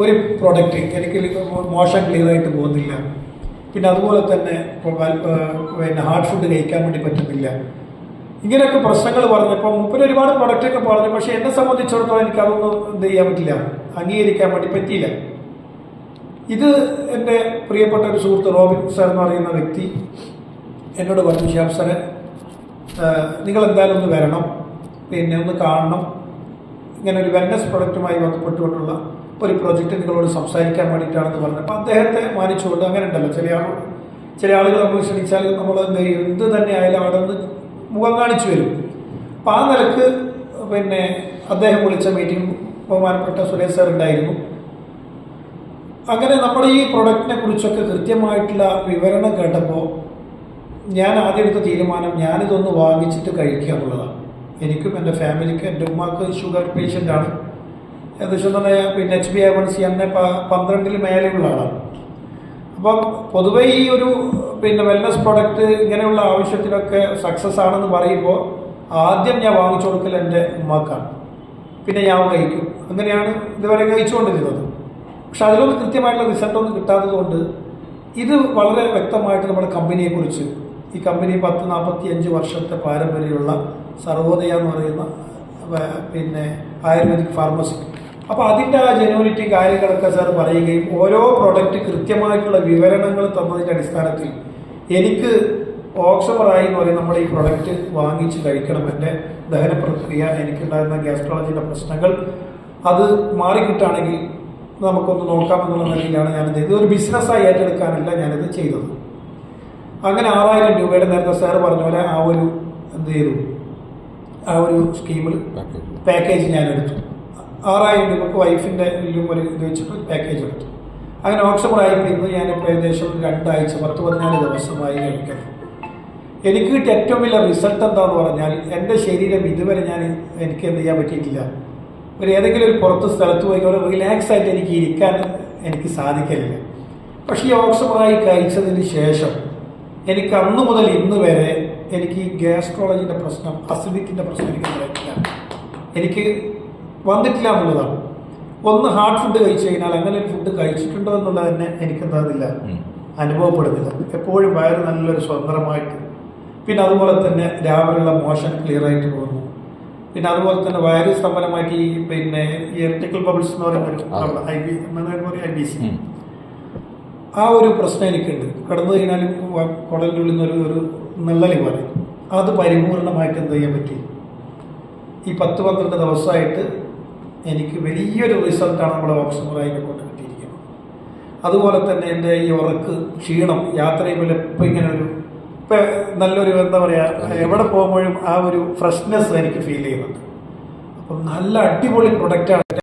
ഒരു പ്രൊഡക്റ്റ് എനിക്ക് മോശം ക്ലിയർ ആയിട്ട് പോകുന്നില്ല, പിന്നെ അതുപോലെ തന്നെ പിന്നെ ഹാർഡ് ഫുഡ് കഴിക്കാൻ വേണ്ടി പറ്റുന്നില്ല, ഇങ്ങനെയൊക്കെ പ്രശ്നങ്ങൾ പറഞ്ഞപ്പോൾ മൂപ്പര് ഒരുപാട് പ്രൊഡക്റ്റൊക്കെ പറഞ്ഞു. പക്ഷെ എന്നെ സംബന്ധിച്ചിടത്തോളം എനിക്ക് അതൊന്നും എന്ത് ചെയ്യാൻ പറ്റില്ല, അംഗീകരിക്കാൻ വേണ്ടി പറ്റിയില്ല. ഇത് എൻ്റെ പ്രിയപ്പെട്ട ഒരു സുഹൃത്ത് റോബിൻ സാർ എന്ന് പറയുന്ന വ്യക്തി എന്നോട് പറഞ്ഞു, ഷിഹാബ് സാറെ നിങ്ങൾ എന്തായാലും ഒന്ന് വരണം, പിന്നെ ഒന്ന് കാണണം, ഇങ്ങനെ ഒരു വെൽനസ് പ്രൊഡക്റ്റുമായി ബന്ധപ്പെട്ടുകൊണ്ടുള്ള ഒരു പ്രൊജക്റ്റ് നിങ്ങളോട് സംസാരിക്കാൻ വേണ്ടിയിട്ടാണെന്ന് പറഞ്ഞു. അപ്പോൾ അദ്ദേഹത്തെ മാനിച്ചുകൊണ്ട് അങ്ങനെ ഉണ്ടല്ലോ ചില ആളുകൾ നമ്മൾ ക്ഷണിച്ചാൽ നമ്മൾ എന്ത് തന്നെ ആയാലും അവിടെ നിന്ന് മുഖം കാണിച്ചു വരും. അപ്പം ആ നിലക്ക് പിന്നെ അദ്ദേഹം വിളിച്ച മീറ്റിംഗ് ബഹുമാനപ്പെട്ട സുരേഷ് സാർ ഉണ്ടായിരുന്നു. അങ്ങനെ നമ്മുടെ ഈ പ്രൊഡക്റ്റിനെ കുറിച്ചൊക്കെ കൃത്യമായിട്ടുള്ള വിവരണം കേട്ടപ്പോൾ ഞാൻ ആദ്യം എടുത്ത തീരുമാനം ഞാനിതൊന്ന് വാങ്ങിച്ചിട്ട് കഴിക്കുക എന്നുള്ളതാണ്. എനിക്കും എൻ്റെ ഫാമിലിക്ക്, എൻ്റെ ഉമ്മാക്ക് ഷുഗർ പേഷ്യൻ്റാണ്, ഏകദേശം തന്നെ പിന്നെ HbA1c തന്നെ 12 മേലെയുള്ള ആളാണ്. അപ്പം പൊതുവേ ഈ ഒരു പിന്നെ വെൽനസ് പ്രൊഡക്റ്റ് ഇങ്ങനെയുള്ള ആവശ്യത്തിനൊക്കെ സക്സസ് ആണെന്ന് പറയുമ്പോൾ ആദ്യം ഞാൻ വാങ്ങിച്ചു കൊടുക്കൽ എൻ്റെ ഉമ്മാക്കാണ്, പിന്നെ ഞാൻ കഴിക്കും. അങ്ങനെയാണ് ഇതുവരെ കഴിച്ചുകൊണ്ടിരുന്നത്. പക്ഷെ അതിലൊന്നും കൃത്യമായിട്ടുള്ള റിസൾട്ടൊന്നും കിട്ടാത്തത് കൊണ്ട് ഇത് വളരെ വ്യക്തമായിട്ട് നമ്മുടെ കമ്പനിയെക്കുറിച്ച്, ഈ കമ്പനി 45 വർഷത്തെ പാരമ്പര്യമുള്ള സർവോദയ എന്ന് പറയുന്ന പിന്നെ ആയുർവേദിക് ഫാർമസി, അപ്പോൾ അതിൻ്റെ ആ ജെനുവിനിറ്റി കാര്യങ്ങളൊക്കെ സാർ പറയുകയും ഓരോ പ്രോഡക്റ്റ് കൃത്യമായിട്ടുള്ള വിവരണങ്ങൾ തന്നതിൻ്റെ അടിസ്ഥാനത്തിൽ എനിക്ക് ഓക്സമറായി എന്ന് പറയുന്ന നമ്മുടെ ഈ പ്രൊഡക്റ്റ് വാങ്ങിച്ച് കഴിക്കണം. എൻ്റെ ദഹന പ്രക്രിയ, എനിക്കുണ്ടായിരുന്ന ഗ്യാസ്ട്രോളജിയുടെ പ്രശ്നങ്ങൾ അത് മാറിക്കിട്ടാണെങ്കിൽ നമുക്കൊന്ന് നോക്കാമെന്നുള്ള നിലയിലാണ് ഞാനിത് ഇതൊരു ബിസിനസ്സായി ഏറ്റെടുക്കാനല്ല ഞാനിത് ചെയ്തത്. അങ്ങനെ 6000 രൂപയുടെ നേരത്തെ സാർ പറഞ്ഞ പോലെ ആ ഒരു എന്ത് ചെയ്തു, ആ ഒരു സ്കീമിൽ പാക്കേജ് ഞാൻ എടുത്തു. 6000 രൂപക്ക് വൈഫിൻ്റെ എല്ലാം ഒരു ഇത് വെച്ചിട്ട് പാക്കേജ് എടുത്തു. അങ്ങനെ ഓക്സമറായിട്ട് ഇന്ന് ഞാനിപ്പോൾ ഏകദേശം 2 ആഴ്ച 10-14 ദിവസമായി കഴിക്കണം. എനിക്ക് കിട്ടിയ ഏറ്റവും വലിയ റിസൾട്ട് എന്താണെന്ന് പറഞ്ഞാൽ എൻ്റെ ശരീരം ഇതുവരെ എനിക്ക് എന്ത് ചെയ്യാൻ പറ്റിയിട്ടില്ല. ഏതെങ്കിലും ഒരു പുറത്ത് സ്ഥലത്ത് പോയി ഒരു റിലാക്സ് ആയിട്ട് എനിക്ക് ഇരിക്കാൻ എനിക്ക് സാധിക്കില്ല. പക്ഷേ ഈ ഓക്സമറായി കഴിച്ചതിന് ശേഷം എനിക്ക് അന്ന് മുതൽ ഇന്ന് വരെ എനിക്ക് ഈ ഗ്യാസ്ട്രോളജിൻ്റെ പ്രശ്നം, അസിഡിറ്റിൻ്റെ പ്രശ്നം എനിക്ക് വന്നിട്ടില്ല എന്നുള്ളതാണ്. ഒന്ന് ഹാർഡ് ഫുഡ് കഴിച്ചു കഴിഞ്ഞാൽ അങ്ങനെ ഒരു ഫുഡ് കഴിച്ചിട്ടുണ്ടോ എന്നുള്ളത് തന്നെ എനിക്കെന്താകുന്നില്ല, അനുഭവപ്പെടുന്നില്ല. എപ്പോഴും വയറ് നല്ലൊരു സ്വതന്ത്രമായിട്ട്, പിന്നെ അതുപോലെ തന്നെ രാവിലെയുള്ള മോഷൻ ക്ലിയർ ആയിട്ട് പോകുന്നു, പിന്നെ അതുപോലെ തന്നെ വയറ് സ്തംഭനമായിട്ട് ഈ പിന്നെ ഈ എർട്ടിക്കൽ ബബിൾസ് എന്ന് പറയുന്ന IBC ആ ഒരു പ്രശ്നം എനിക്കുണ്ട്. കിടന്നു കഴിഞ്ഞാൽ കുടലിൻ്റെ ഉള്ളിൽ നിന്ന് ഒരു നെള്ളലി പോലെ അത് പരിപൂർണമായിട്ട് എന്ത് ചെയ്യാൻ പറ്റി. ഈ 10-12 ദിവസമായിട്ട് എനിക്ക് വലിയൊരു റിസൾട്ടാണ് നമ്മുടെ ഓക്സമറായിനെ കൊണ്ട് കിട്ടിയിരിക്കുന്നത്. അതുപോലെ തന്നെ എൻ്റെ ഈ ഉറക്ക്, ക്ഷീണം, യാത്ര ചെയ്യുമ്പോൾ എപ്പോൾ ഇങ്ങനെ ഒരു നല്ലൊരു എന്താ പറയുക, എവിടെ പോകുമ്പോഴും ആ ഒരു ഫ്രഷ്നെസ് എനിക്ക് ഫീൽ ചെയ്യുന്നുണ്ട്. അപ്പം നല്ല അടിപൊളി പ്രൊഡക്റ്റാണ്.